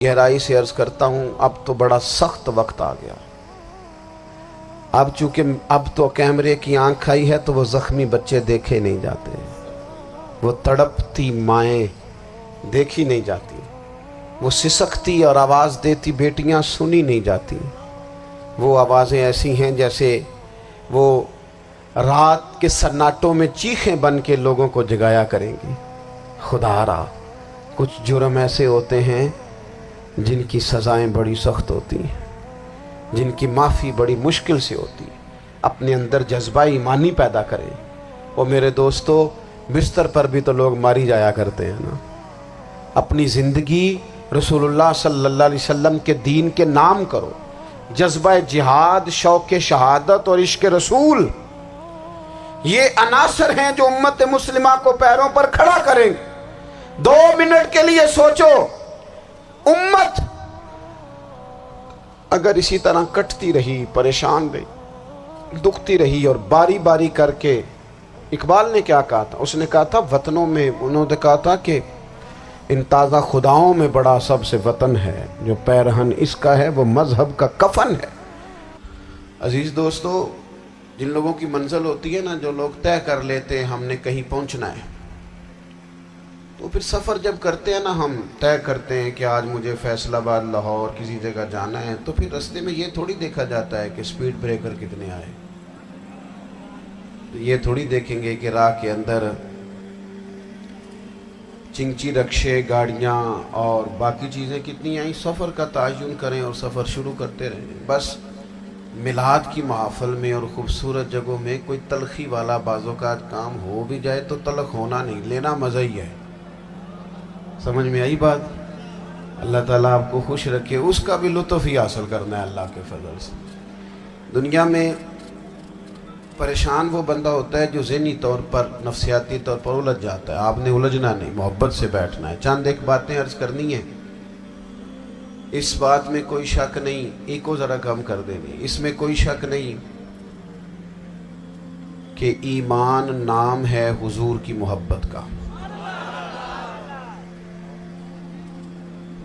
گہرائی سے عرض کرتا ہوں، اب تو بڑا سخت وقت آ گیا۔ اب چونکہ اب تو کیمرے کی آنکھ آئی ہے تو وہ زخمی بچے دیکھے نہیں جاتے، وہ تڑپتی مائیں دیکھی نہیں جاتی، وہ سسکتی اور آواز دیتی بیٹیاں سنی نہیں جاتی۔ وہ آوازیں ایسی ہیں جیسے وہ رات کے سناٹوں میں چیخیں بن کے لوگوں کو جگایا کریں گی۔ خدا را، کچھ جرم ایسے ہوتے ہیں جن کی سزائیں بڑی سخت ہوتی ہیں، جن کی معافی بڑی مشکل سے ہوتی ہے۔ اپنے اندر جذبہ ایمانی پیدا کریں۔ وہ میرے دوستو، بستر پر بھی تو لوگ ماری جایا کرتے ہیں نا۔ اپنی زندگی رسول اللہ صلی اللہ علیہ وسلم کے دین کے نام کرو۔ جذبہ جہاد، شوق شہادت اور عشق رسول، یہ عناصر ہیں جو امت مسلمہ کو پیروں پر کھڑا کریں۔ 2 منٹ کے لیے سوچو، امت اگر اسی طرح کٹتی رہی، پریشان رہی، دکھتی رہی اور باری باری کر کے، اقبال نے کیا کہا تھا؟ اس نے کہا تھا وطنوں میں، انہوں نے کہا تھا کہ ان تازہ خداؤں میں بڑا سب سے وطن ہے، جو پیرہن اس کا ہے وہ مذہب کا کفن ہے۔ عزیز دوستو، جن لوگوں کی منزل ہوتی ہے نا، جو لوگ طے کر لیتے ہیں ہم نے کہیں پہنچنا ہے، تو پھر سفر جب کرتے ہیں نا، ہم طے کرتے ہیں کہ آج مجھے فیصل آباد، لاہور کسی جگہ جانا ہے، تو پھر رستے میں یہ تھوڑی دیکھا جاتا ہے کہ سپیڈ بریکر کتنے آئے، یہ تھوڑی دیکھیں گے کہ راہ کے اندر چنگچی رکشے، گاڑیاں اور باقی چیزیں کتنی آئیں۔ سفر کا تعین کریں اور سفر شروع کرتے رہیں۔ بس میلاد کی محافل میں اور خوبصورت جگہوں میں کوئی تلخی والا بعض اوقات کام ہو بھی جائے تو تلخ ہونا نہیں، لینا مزہ ہی ہے۔ سمجھ میں آئی بات؟ اللہ تعالیٰ آپ کو خوش رکھے، اس کا بھی لطف ہی حاصل کرنا ہے اللہ کے فضل سے۔ دنیا میں پریشان وہ بندہ ہوتا ہے جو ذہنی طور پر، نفسیاتی طور پر الجھ جاتا ہے۔ آپ نے الجھنا نہیں، محبت سے بیٹھنا ہے۔ چند ایک باتیں عرض کرنی ہیں، اس بات میں کوئی شک نہیں، ایکو ذرا کم کر دینی، اس میں کوئی شک نہیں کہ ایمان نام ہے حضور کی محبت کا۔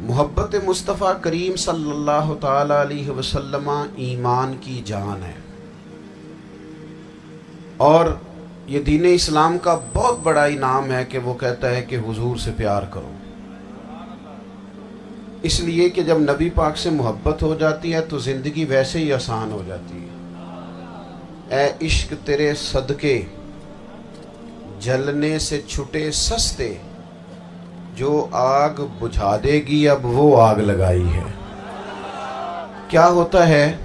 محبت مصطفیٰ کریم صلی اللہ تعالی علیہ وسلم ایمان کی جان ہے، اور یہ دین اسلام کا بہت بڑا انعام ہے کہ وہ کہتا ہے کہ حضور سے پیار کرو۔ اس لیے کہ جب نبی پاک سے محبت ہو جاتی ہے تو زندگی ویسے ہی آسان ہو جاتی ہے۔ اے عشق تیرے صدقے، جلنے سے چھٹے سستے، جو آگ بجھا دے گی اب وہ آگ لگائی ہے۔ کیا ہوتا ہے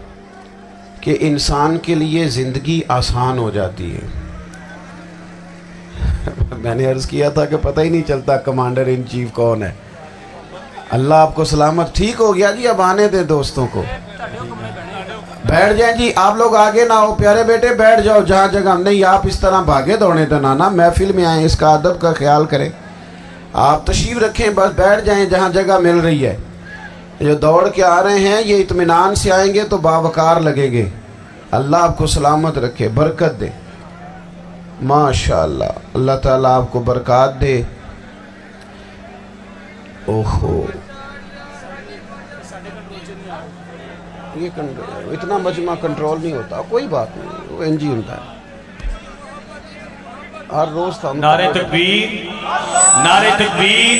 کہ انسان کے لیے زندگی آسان ہو جاتی ہے۔ میں نے عرض کیا تھا کہ پتہ ہی نہیں چلتا کمانڈر ان چیف کون ہے۔ اللہ آپ کو سلامت، ٹھیک ہو گیا جی، اب آنے دیں دوستوں کو، بیٹھ جائیں جی، آپ لوگ آگے نہ ہو، پیارے بیٹے بیٹھ جاؤ جہاں جگہ نہیں، آپ اس طرح بھاگے دوڑے تو نانا، محفل میں آئیں، اس کا ادب کا خیال کریں، آپ تشریف رکھیں، بس بیٹھ جائیں جہاں جگہ مل رہی ہے۔ جو دوڑ کے آ رہے ہیں یہ اطمینان سے آئیں گے تو باوقار لگیں گے۔ اللہ آپ کو سلامت رکھے، برکت دے، ماشاءاللہ، اللہ تعالیٰ آپ کو برکات دے۔ اوہو، یہ اتنا مجمع کنٹرول نہیں ہوتا، کوئی بات نہیں، وہ NG ہوتا ہے ہر روز تھا۔ نعرہ تکبیر، نعرہ تکبیر،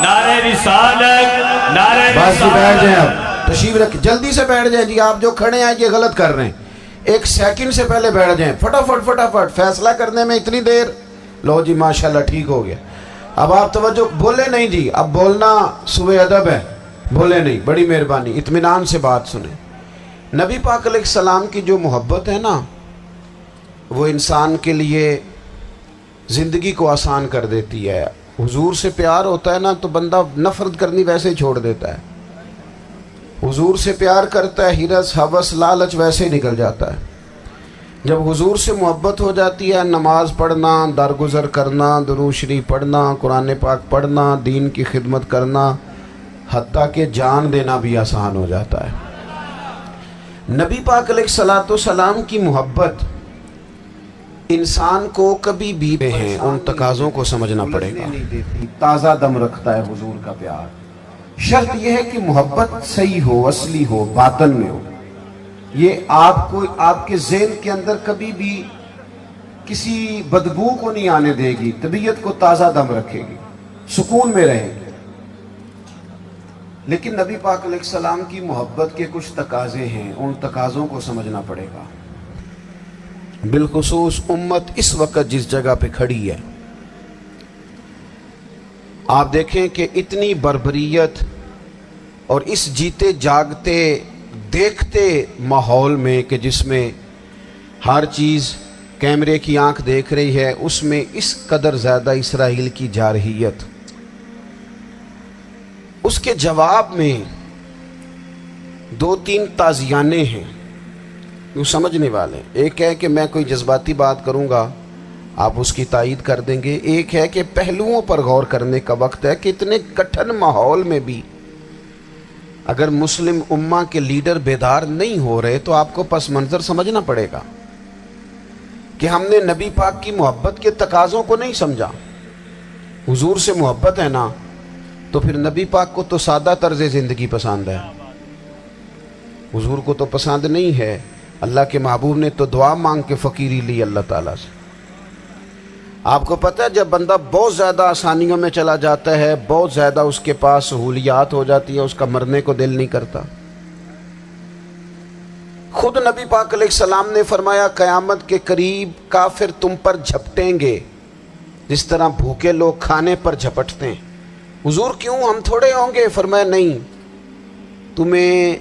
نعرہ رسالت، نعرہ بس جی بیٹھ جائیں، رسالت۔ اب تشریف رکھ، جلدی سے بیٹھ جائیں جی، آپ جو کھڑے ہیں یہ غلط کر رہے ہیں، 1 سیکنڈ سے پہلے بیٹھ جائیں، فٹافٹ فٹافٹ، فیصلہ کرنے میں اتنی دیر؟ لو جی ماشاءاللہ ٹھیک ہو گیا۔ اب آپ توجہ، بولے نہیں جی، اب بولنا سوء ادب ہے، بولے نہیں، بڑی مہربانی، اطمینان سے بات سنیں۔ نبی پاک علیہ السلام کی جو محبت ہے نا، وہ انسان کے لیے زندگی کو آسان کر دیتی ہے۔ حضور سے پیار ہوتا ہے نا تو بندہ نفرت کرنی ویسے ہی چھوڑ دیتا ہے۔ حضور سے پیار کرتا ہے، ہرس، ہوس، لالچ ویسے ہی نکل جاتا ہے۔ جب حضور سے محبت ہو جاتی ہے، نماز پڑھنا، درگزر کرنا، درود شریف پڑھنا، قرآن پاک پڑھنا، دین کی خدمت کرنا، حتیٰ کہ جان دینا بھی آسان ہو جاتا ہے۔ نبی پاک علیہ السلام کی محبت انسان کو کبھی بھی ہیں ان تقاضوں کو سمجھنا پڑے گا۔ تازہ دم رکھتا ہے حضور کا پیار۔ شرط یہ ہے کہ محبت صحیح ہو، اصلی ہو، باطن میں ہو. یہ آپ کو آپ کے ذہن کے اندر کبھی بھی کسی بدبو کو نہیں آنے دے گی، طبیعت کو تازہ دم رکھے گی، سکون میں رہے گی. لیکن نبی پاک علیہ السلام کی محبت کے کچھ تقاضے ہیں، ان تقاضوں کو سمجھنا پڑے گا. بالخصوص امت اس وقت جس جگہ پہ کھڑی ہے، آپ دیکھیں کہ اتنی بربریت اور اس جیتے جاگتے دیکھتے ماحول میں کہ جس میں ہر چیز کیمرے کی آنکھ دیکھ رہی ہے، اس میں اس قدر زیادہ اسرائیل کی جارحیت، اس کے جواب میں 2-3 تازیانے ہیں جو سمجھنے والے. ایک ہے کہ میں کوئی جذباتی بات کروں گا، آپ اس کی تائید کر دیں گے. ایک ہے کہ پہلوؤں پر غور کرنے کا وقت ہے کہ اتنے کٹھن ماحول میں بھی اگر مسلم امہ کے لیڈر بیدار نہیں ہو رہے تو آپ کو پس منظر سمجھنا پڑے گا کہ ہم نے نبی پاک کی محبت کے تقاضوں کو نہیں سمجھا. حضور سے محبت ہے نا، تو پھر نبی پاک کو تو سادہ طرز زندگی پسند ہے، حضور کو تو پسند نہیں ہے. اللہ کے محبوب نے تو دعا مانگ کے فقیری لی اللہ تعالیٰ سے. آپ کو پتہ ہے جب بندہ بہت زیادہ آسانیوں میں چلا جاتا ہے، بہت زیادہ اس کے پاس سہولیات ہو جاتی ہے، اس کا مرنے کو دل نہیں کرتا. خود نبی پاک علیہ السلام نے فرمایا قیامت کے قریب کافر تم پر جھپٹیں گے جس طرح بھوکے لوگ کھانے پر جھپٹتے ہیں. حضور کیوں، ہم تھوڑے ہوں گے؟ فرمایا نہیں، تمہیں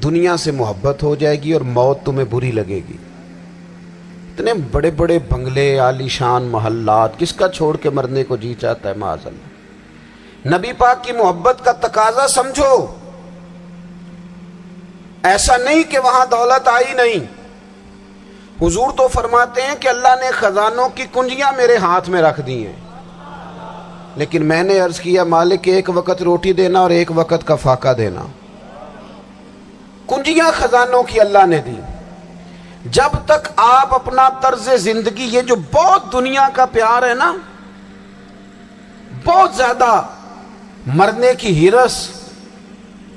دنیا سے محبت ہو جائے گی اور موت تمہیں بری لگے گی. اتنے بڑے بڑے بنگلے، عالی شان محلات، کس کا چھوڑ کے مرنے کو جی چاہتا ہے معاذ اللہ. نبی پاک کی محبت کا تقاضا سمجھو. ایسا نہیں کہ وہاں دولت آئی نہیں. حضور تو فرماتے ہیں کہ اللہ نے خزانوں کی کنجیاں میرے ہاتھ میں رکھ دی ہیں، لیکن میں نے عرض کیا مالک ایک وقت روٹی دینا اور ایک وقت کا فاقہ دینا. کنجیاں خزانوں کی اللہ نے دی. جب تک آپ اپنا طرز زندگی، یہ جو بہت دنیا کا پیار ہے نا، بہت زیادہ مرنے کی ہرس،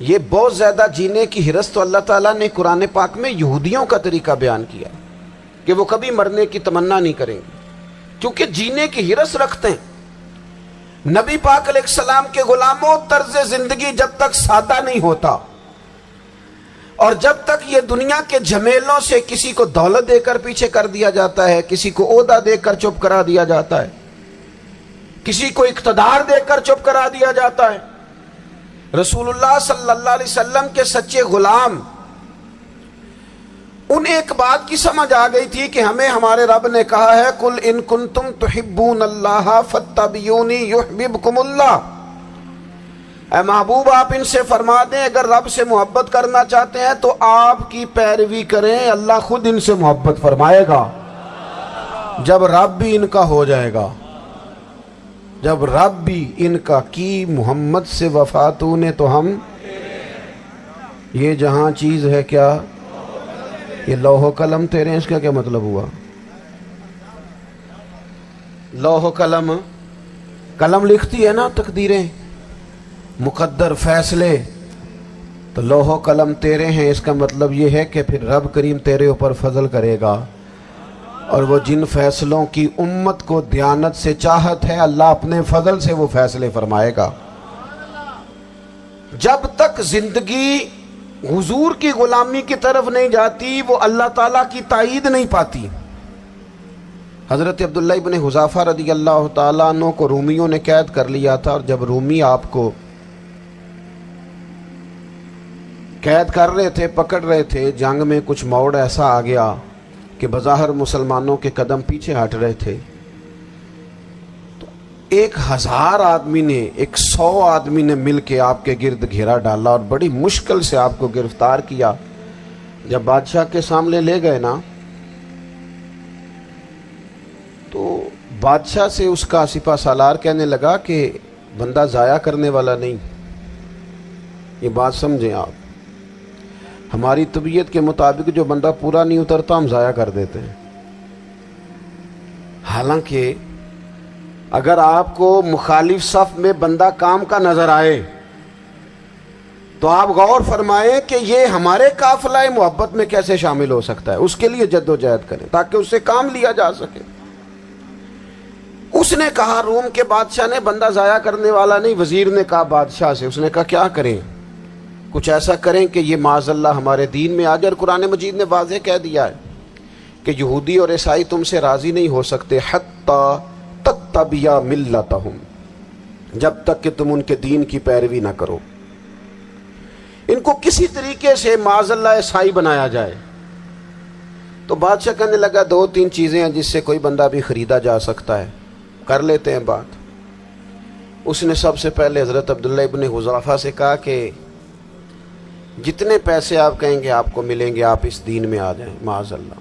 یہ بہت زیادہ جینے کی ہرس، تو اللہ تعالیٰ نے قرآن پاک میں یہودیوں کا طریقہ بیان کیا کہ وہ کبھی مرنے کی تمنا نہیں کریں گے کیونکہ جینے کی ہرس رکھتے ہیں. نبی پاک علیہ السلام کے غلاموں، طرز زندگی جب تک سادہ نہیں ہوتا اور جب تک یہ دنیا کے جھمیلوں سے کسی کو دولت دے کر پیچھے کر دیا جاتا ہے، کسی کو عہدہ دے کر چپ کرا دیا جاتا ہے، کسی کو اقتدار دے کر چپ کرا دیا جاتا ہے. رسول اللہ صلی اللہ علیہ وسلم کے سچے غلام، انہیں ایک بات کی سمجھ آ گئی تھی کہ ہمیں ہمارے رب نے کہا ہے قل ان کنتم تحبون اللہ فاتبعونی یحببکم اللہ. اے محبوب آپ ان سے فرما دیں اگر رب سے محبت کرنا چاہتے ہیں تو آپ کی پیروی کریں، اللہ خود ان سے محبت فرمائے گا. جب رب بھی ان کا ہو جائے گا، جب رب بھی ان کا کی محمد سے وفاتوں نے تو ہم، یہ جہاں چیز ہے کیا، یہ لوح و قلم تیرے ہیں، اس کا کیا مطلب ہوا؟ لوح و قلم، قلم لکھتی ہے نا تقدیریں، مقدر فیصلے، تو لوح و قلم تیرے ہیں، اس کا مطلب یہ ہے کہ پھر رب کریم تیرے اوپر فضل کرے گا، اور وہ جن فیصلوں کی امت کو دیانت سے چاہت ہے اللہ اپنے فضل سے وہ فیصلے فرمائے گا. جب تک زندگی حضور کی غلامی کی طرف نہیں جاتی وہ اللہ تعالیٰ کی تائید نہیں پاتی. حضرت عبداللہ ابن حذافہ رضی اللہ تعالیٰ عنہ کو رومیوں نے قید کر لیا تھا، اور جب رومی آپ کو قید کر رہے تھے، پکڑ رہے تھے، جنگ میں کچھ موڑ ایسا آ گیا کہ بظاہر مسلمانوں کے قدم پیچھے ہٹ رہے تھے، تو 1000 آدمی نے، 100 آدمی نے مل کے آپ کے گرد گھیرا ڈالا اور بڑی مشکل سے آپ کو گرفتار کیا. جب بادشاہ کے سامنے لے گئے نا تو بادشاہ سے اس کا سپہ سالار کہنے لگا کہ بندہ ضائع کرنے والا نہیں. یہ بات سمجھیں آپ، ہماری طبیعت کے مطابق جو بندہ پورا نہیں اترتا ہم ضائع کر دیتے ہیں. حالانکہ اگر آپ کو مخالف صف میں بندہ کام کا نظر آئے تو آپ غور فرمائیں کہ یہ ہمارے قافلہ محبت میں کیسے شامل ہو سکتا ہے. اس کے لیے جد و جہد کریں تاکہ اس سے کام لیا جا سکے. اس نے کہا روم کے بادشاہ نے, بندہ ضائع کرنے والا نہیں, وزیر نے کہا بادشاہ سے, اس نے کہا کیا کریں, کچھ ایسا کریں کہ یہ معاذ اللہ ہمارے دین میں آ جائے. اور قرآن مجید نے واضح کہہ دیا ہے کہ یہودی اور عیسائی تم سے راضی نہیں ہو سکتے حتی تتبع ملتہم, جب تک کہ تم ان کے دین کی پیروی نہ کرو. ان کو کسی طریقے سے معاذ اللہ عیسائی بنایا جائے. تو بادشاہ کہنے لگا 2-3 چیزیں ہیں جس سے کوئی بندہ بھی خریدا جا سکتا ہے, کر لیتے ہیں بات. اس نے سب سے پہلے حضرت عبداللہ ابن حذافہ سے کہا کہ جتنے پیسے آپ کہیں گے آپ کو ملیں گے, آپ اس دین میں آ جائیں معاذ اللہ.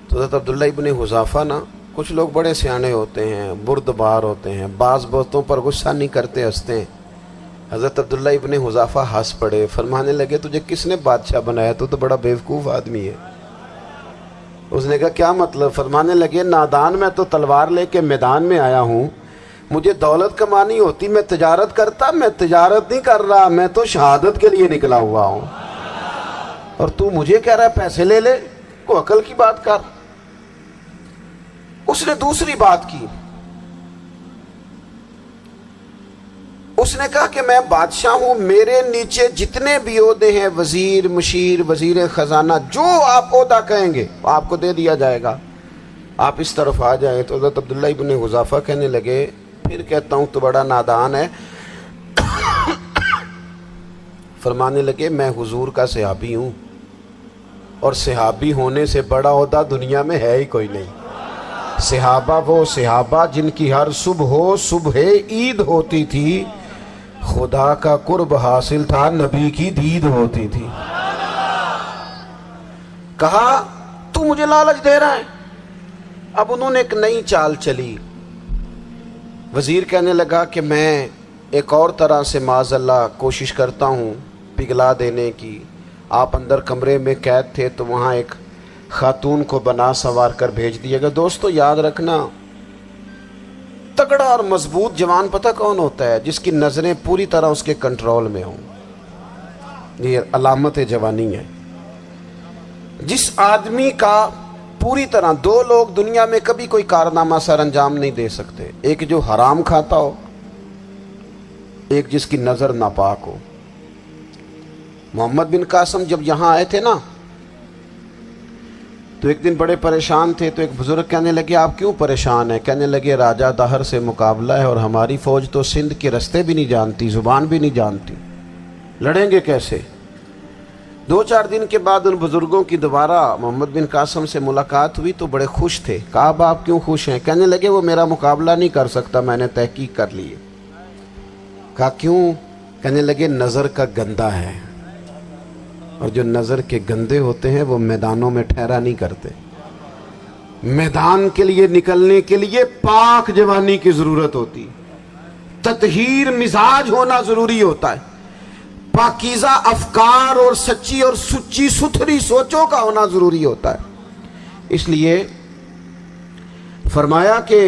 تو حضرت عبداللہ ابن حذافہ نا, کچھ لوگ بڑے سیانے ہوتے ہیں, بردبار ہوتے ہیں, بعض باتوں پر غصہ نہیں کرتے, ہنستے ہیں. حضرت عبداللہ ابن حذافہ ہنس پڑے, فرمانے لگے تجھے کس نے بادشاہ بنایا, تو بڑا بیوقوف آدمی ہے. اس نے کہا کیا مطلب؟ فرمانے لگے نادان, میں تو تلوار لے کے میدان میں آیا ہوں, مجھے دولت کمانی ہوتی میں تجارت کرتا, میں تجارت نہیں کر رہا, میں تو شہادت کے لیے نکلا ہوا ہوں, اور تو مجھے کہہ رہا ہے پیسے لے لے, کو عقل کی بات کر. اس نے دوسری بات کی, اس نے کہا کہ میں بادشاہ ہوں, میرے نیچے جتنے بھی عہدے ہیں, وزیر, مشیر, وزیر خزانہ, جو آپ عہدہ کہیں گے آپ کو دے دیا جائے گا, آپ اس طرف آ جائیں. تو حضرت عبداللہ ابن حذافہ کہنے لگے پھر کہتا ہوں تو بڑا نادان ہے. فرمانے لگے میں حضور کا صحابی ہوں, اور صحابی ہونے سے بڑا عہدہ دنیا میں ہے ہی کوئی نہیں. صحابہ وہ صحابہ جن کی ہر صبح عید ہوتی تھی, خدا کا قرب حاصل تھا, نبی کی دید ہوتی تھی. کہا تو مجھے لالچ دے رہا ہے. اب انہوں نے ایک نئی چال چلی. وزیر کہنے لگا کہ میں ایک اور طرح سے معاذ اللہ کوشش کرتا ہوں پگھلا دینے کی. آپ اندر کمرے میں قید تھے تو وہاں ایک خاتون کو بنا سنوار کر بھیج دیے گا. دوستو یاد رکھنا, تگڑا اور مضبوط جوان پتہ کون ہوتا ہے؟ جس کی نظریں پوری طرح اس کے کنٹرول میں ہوں. یہ علامت جوانی ہے. جس آدمی کا پوری طرح, 2 لوگ دنیا میں کبھی کوئی کارنامہ سر انجام نہیں دے سکتے, ایک جو حرام کھاتا ہو, ایک جس کی نظر ناپاک ہو. محمد بن قاسم جب یہاں آئے تھے نا, تو ایک دن بڑے پریشان تھے. تو ایک بزرگ کہنے لگے آپ کیوں پریشان ہیں؟ کہنے لگے راجہ دہر سے مقابلہ ہے, اور ہماری فوج تو سندھ کے رستے بھی نہیں جانتی, زبان بھی نہیں جانتی, لڑیں گے کیسے؟ 2-4 دن کے بعد ان بزرگوں کی دوبارہ محمد بن قاسم سے ملاقات ہوئی تو بڑے خوش تھے. کہا اب آپ کیوں خوش ہیں؟ کہنے لگے وہ میرا مقابلہ نہیں کر سکتا, میں نے تحقیق کر لی ہے. کہا کیوں؟ کہنے لگے نظر کا گندہ ہے, اور جو نظر کے گندے ہوتے ہیں وہ میدانوں میں ٹھہرا نہیں کرتے. میدان کے لیے نکلنے کے لیے پاک جوانی کی ضرورت ہوتی, تطہیر مزاج ہونا ضروری ہوتا ہے, پاکیزہ افکار اور سچی اور سچی ستھری سوچوں کا ہونا ضروری ہوتا ہے. اس لیے فرمایا کہ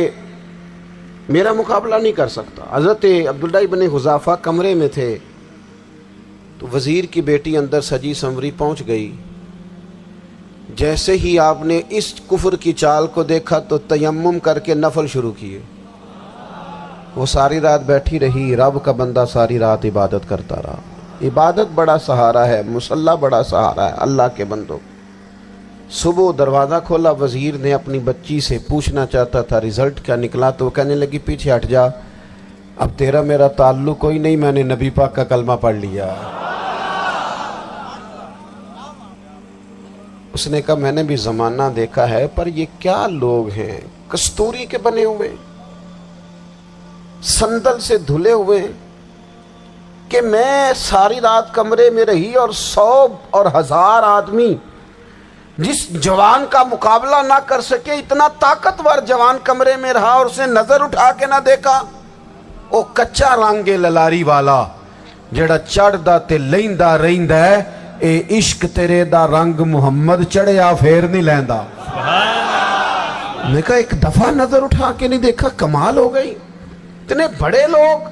میرا مقابلہ نہیں کر سکتا. حضرت عبداللہ ابن حذافہ کمرے میں تھے تو وزیر کی بیٹی اندر سجی سنوری پہنچ گئی. جیسے ہی آپ نے اس کفر کی چال کو دیکھا تو تیمم کر کے نفل شروع کیے. وہ ساری رات بیٹھی رہی, رب کا بندہ ساری رات عبادت کرتا رہا. عبادت بڑا سہارا ہے, مصلی بڑا سہارا ہے اللہ کے بندوں. صبح دروازہ کھولا, وزیر نے اپنی بچی سے پوچھنا چاہتا تھا رزلٹ کیا نکلا, تو وہ کہنے لگی پیچھے ہٹ جا, اب تیرا میرا تعلق کوئی نہیں, میں نے نبی پاک کا کلمہ پڑھ لیا. اس نے کہا میں نے بھی زمانہ دیکھا ہے, پر یہ کیا لوگ ہیں, کستوری کے بنے ہوئے, سندل سے دھلے ہوئے, کہ میں ساری رات کمرے میں رہی اور 100 اور 1000 آدمی جس جوان کا مقابلہ نہ کر سکے, اتنا طاقتور جوان کمرے میں رہا اور اسے نظر اٹھا کے نہ دیکھا. او کچا رنگے للاری والا جڑا چڑھدا تے لیندا رہندا ہے, اے عشق تیرے دا رنگ محمد چڑھیا پھر نہیں لیندا. میں کہا ایک دفعہ نظر اٹھا کے نہیں دیکھا, کمال ہو گئی. اتنے بڑے لوگ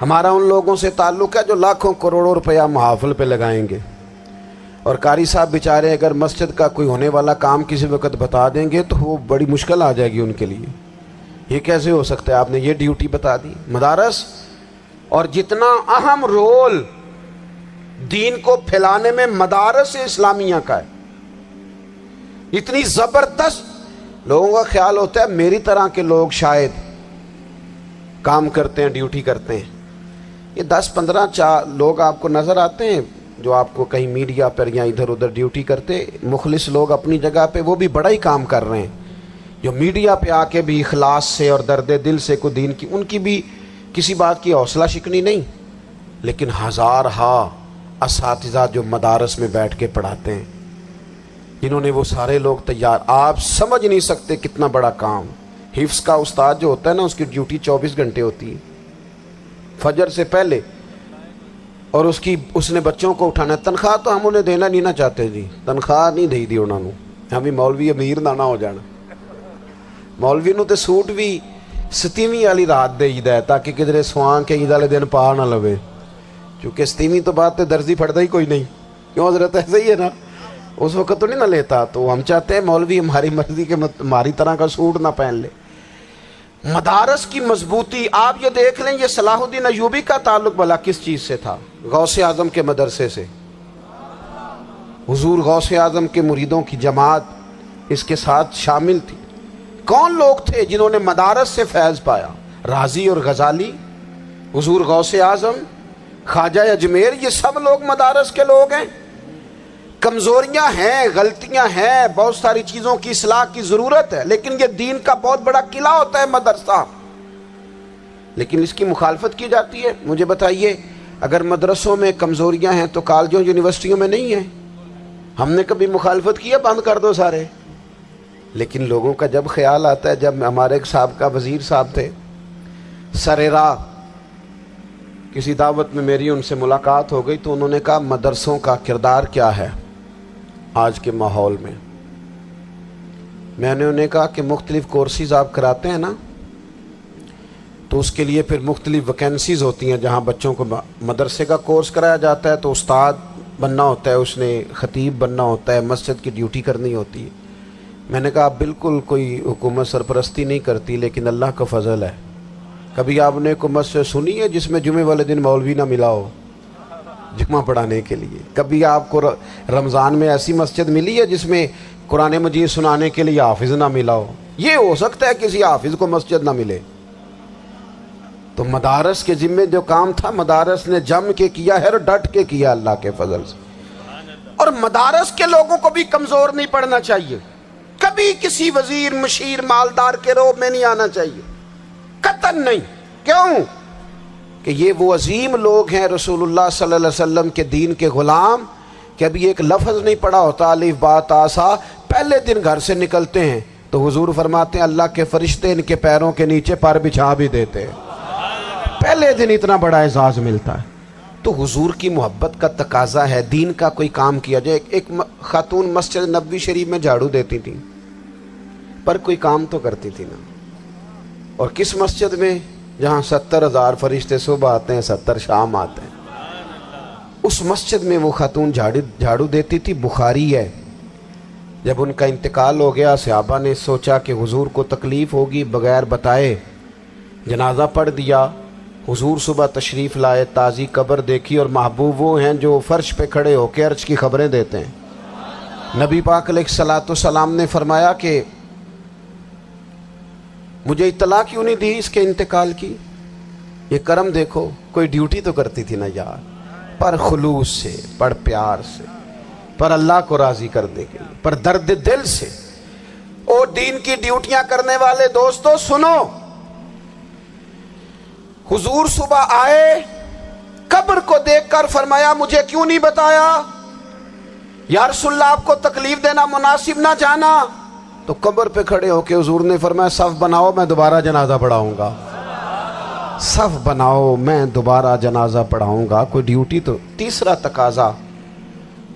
ہمارا ان لوگوں سے تعلق ہے جو لاکھوں کروڑوں روپیہ محافل پہ لگائیں گے، اور قاری صاحب بیچارے اگر مسجد کا کوئی ہونے والا کام کسی وقت بتا دیں گے تو وہ بڑی مشکل آ جائے گی ان کے لیے. یہ کیسے ہو سکتا ہے آپ نے یہ ڈیوٹی بتا دی؟ مدارس اور جتنا اہم رول دین کو پھیلانے میں مدارس اسلامیہ کا ہے، اتنی زبردست. لوگوں کا خیال ہوتا ہے میری طرح کے لوگ شاید کام کرتے ہیں، ڈیوٹی کرتے ہیں. یہ 10-15 لوگ آپ کو نظر آتے ہیں جو آپ کو کہیں میڈیا پر یا ادھر ادھر ڈیوٹی کرتے، مخلص لوگ اپنی جگہ پہ، وہ بھی بڑا ہی کام کر رہے ہیں. جو میڈیا پہ آ کے بھی اخلاص سے اور درد دل سے کو دین کی، ان کی بھی کسی بات کی حوصلہ شکنی نہیں. لیکن ہزارہا اساتذہ جو مدارس میں بیٹھ کے پڑھاتے ہیں، جنہوں نے وہ سارے لوگ تیار، آپ سمجھ نہیں سکتے کتنا بڑا کام. حفظ کا استاد جو ہوتا ہے نا، اس کی ڈیوٹی 24 گھنٹے ہوتی ہے فجر سے پہلے، اور اس نے بچوں کو اٹھانا ہے. تنخواہ تو ہم انہیں دینا نہیں نہ چاہتے جی، تنخواہ نہیں دئی دی انہوں نے. ہم بھی مولوی امیر نہ ہو جانا. مولوی نو تے سوٹ بھی 27ویں والی رات دے عید ہے تاکہ کدھر سوان کے عید والے دن پا نہ لوے، چونکہ 27ویں تو بعد تے درزی پھڑتا ہی کوئی نہیں. کیوں حضرت؟ ایسا ہی ہے نا، اس وقت تو نہیں نہ لیتا. تو ہم چاہتے ہیں مولوی ہماری مرضی کے ہماری طرح کا سوٹ نہ پہن لے. مدارس کی مضبوطی آپ یہ دیکھ لیں، یہ صلاح الدین ایوبی کا تعلق بھلا کس چیز سے تھا؟ غوث اعظم کے مدرسے سے. حضور غوث اعظم کے مریدوں کی جماعت اس کے ساتھ شامل تھی. کون لوگ تھے جنہوں نے مدارس سے فیض پایا؟ رازی اور غزالی، حضور غوث اعظم، خواجہ اجمیر، یہ سب لوگ مدارس کے لوگ ہیں. کمزوریاں ہیں، غلطیاں ہیں، بہت ساری چیزوں کی اصلاح کی ضرورت ہے، لیکن یہ دین کا بہت بڑا قلعہ ہوتا ہے مدرسہ. لیکن اس کی مخالفت کی جاتی ہے. مجھے بتائیے، اگر مدرسوں میں کمزوریاں ہیں تو کالجوں یونیورسٹیوں میں نہیں ہیں؟ ہم نے کبھی مخالفت کی ہے بند کر دو سارے؟ لیکن لوگوں کا جب خیال آتا ہے، جب ہمارے ایک سابقہ وزیر صاحب تھے سریرا، کسی دعوت میں میری ان سے ملاقات ہو گئی تو انہوں نے کہا مدرسوں کا کردار کیا ہے آج کے ماحول میں. میں نے انہیں کہا کہ مختلف کورسز آپ کراتے ہیں نا، تو اس کے لیے پھر مختلف ویکینسیز ہوتی ہیں. جہاں بچوں کو مدرسے کا کورس کرایا جاتا ہے تو استاد بننا ہوتا ہے، اس نے خطیب بننا ہوتا ہے، مسجد کی ڈیوٹی کرنی ہوتی ہے. میں نے کہا بالکل کوئی حکومت سرپرستی نہیں کرتی، لیکن اللہ کا فضل ہے. کبھی آپ نے کوئی مسجد سنی ہے جس میں جمعے والے دن مولوی نہ ملا ہو جمعہ پڑھانے کے لیے؟ کبھی آپ کو رمضان میں ایسی مسجد ملی ہے جس میں قرآن مجید سنانے کے لیے حافظ نہ ملا ہو؟ یہ ہو سکتا ہے کسی حافظ کو مسجد نہ ملے. تو مدارس کے ذمے جو کام تھا مدارس نے جم کے کیا ہے اور ڈٹ کے کیا اللہ کے فضل سے. اور مدارس کے لوگوں کو بھی کمزور نہیں پڑنا چاہیے. کبھی کسی وزیر مشیر مالدار کے روب میں نہیں آنا چاہیے، قطعاً نہیں. کیوں؟ کہ یہ وہ عظیم لوگ ہیں رسول اللہ صلی اللہ علیہ وسلم کے دین کے غلام، کہ ابھی ایک لفظ نہیں پڑھا ہوتا الف با تا سا، پہلے دن گھر سے نکلتے ہیں تو حضور فرماتے ہیں اللہ کے فرشتے ان کے پیروں کے نیچے پر بچھا بھی دیتے ہیں. پہلے دن اتنا بڑا اعزاز ملتا ہے. تو حضور کی محبت کا تقاضا ہے دین کا کوئی کام کیا جائے. ایک خاتون مسجد نبوی شریف میں جھاڑو دیتی تھی، پر کوئی کام تو کرتی تھی نا. اور کس مسجد میں؟ جہاں 70,000 فرشتے صبح آتے ہیں 70 شام آتے ہیں. اس مسجد میں وہ خاتون جھاڑو دیتی تھی. بخاری ہے، جب ان کا انتقال ہو گیا صحابہ نے سوچا کہ حضور کو تکلیف ہوگی، بغیر بتائے جنازہ پڑھ دیا. حضور صبح تشریف لائے، تازی قبر دیکھی، اور محبوب وہ ہیں جو فرش پہ کھڑے ہو کے عرش کی خبریں دیتے ہیں. نبی پاک علیہ الصلوۃ والسلام نے فرمایا کہ مجھے اطلاع کیوں نہیں دی اس کے انتقال کی؟ یہ کرم دیکھو، کوئی ڈیوٹی تو کرتی تھی نا یار، پر خلوص سے، پر پیار سے، پر اللہ کو راضی کرنے کے لیے، پر درد دل سے. اور دین کی ڈیوٹیاں کرنے والے دوستو سنو، حضور صبح آئے، قبر کو دیکھ کر فرمایا مجھے کیوں نہیں بتایا؟ یا رسول اللہ آپ کو تکلیف دینا مناسب نہ جانا؟ تو قبر پہ کھڑے ہو کے حضور نے فرمایا صف بناؤ میں دوبارہ جنازہ پڑھاؤں گا. صف بناؤ میں دوبارہ جنازہ پڑھاؤں گا. کوئی ڈیوٹی تو. تیسرا تقاضا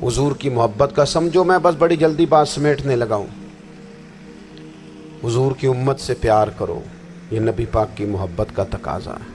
حضور کی محبت کا، سمجھو میں بس بڑی جلدی بات سمیٹنے لگا ہوں. حضور کی امت سے پیار کرو، یہ نبی پاک کی محبت کا تقاضا ہے.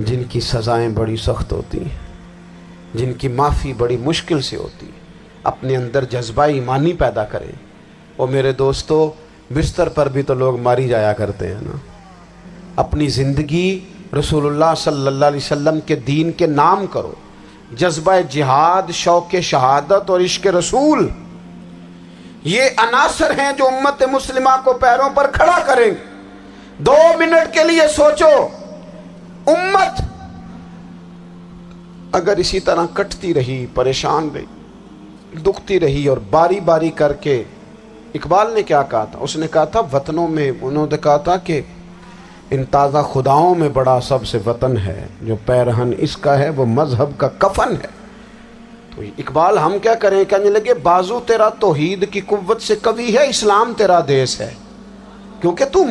جن کی سزائیں بڑی سخت ہوتی ہیں، جن کی معافی بڑی مشکل سے ہوتی ہے، اپنے اندر جذبہ ایمانی پیدا کریں۔ اور میرے دوستو، بستر پر بھی تو لوگ ماری جایا کرتے ہیں نا۔ اپنی زندگی رسول اللہ صلی اللہ علیہ وسلم کے دین کے نام کرو، جذبہ جہاد، شوق شہادت اور عشق رسول، یہ عناصر ہیں جو امت مسلمہ کو پیروں پر کھڑا کریں۔ 2 منٹ کے لیے سوچو، امت اگر اسی طرح کٹتی رہی، پریشان رہی، دکھتی رہی، اور باری باری کر کے، اقبال نے کیا کہا تھا؟ اس نے کہا تھا وطنوں میں، انہوں نے کہا تھا کہ ان تازہ خداؤں میں بڑا سب سے وطن ہے، جو پیرہن اس کا ہے وہ مذہب کا کفن ہے۔ تو اقبال ہم کیا کریں؟ کہنے لگے بازو تیرا توحید کی قوت سے قوی ہے، اسلام تیرا دیس ہے، کیونکہ تو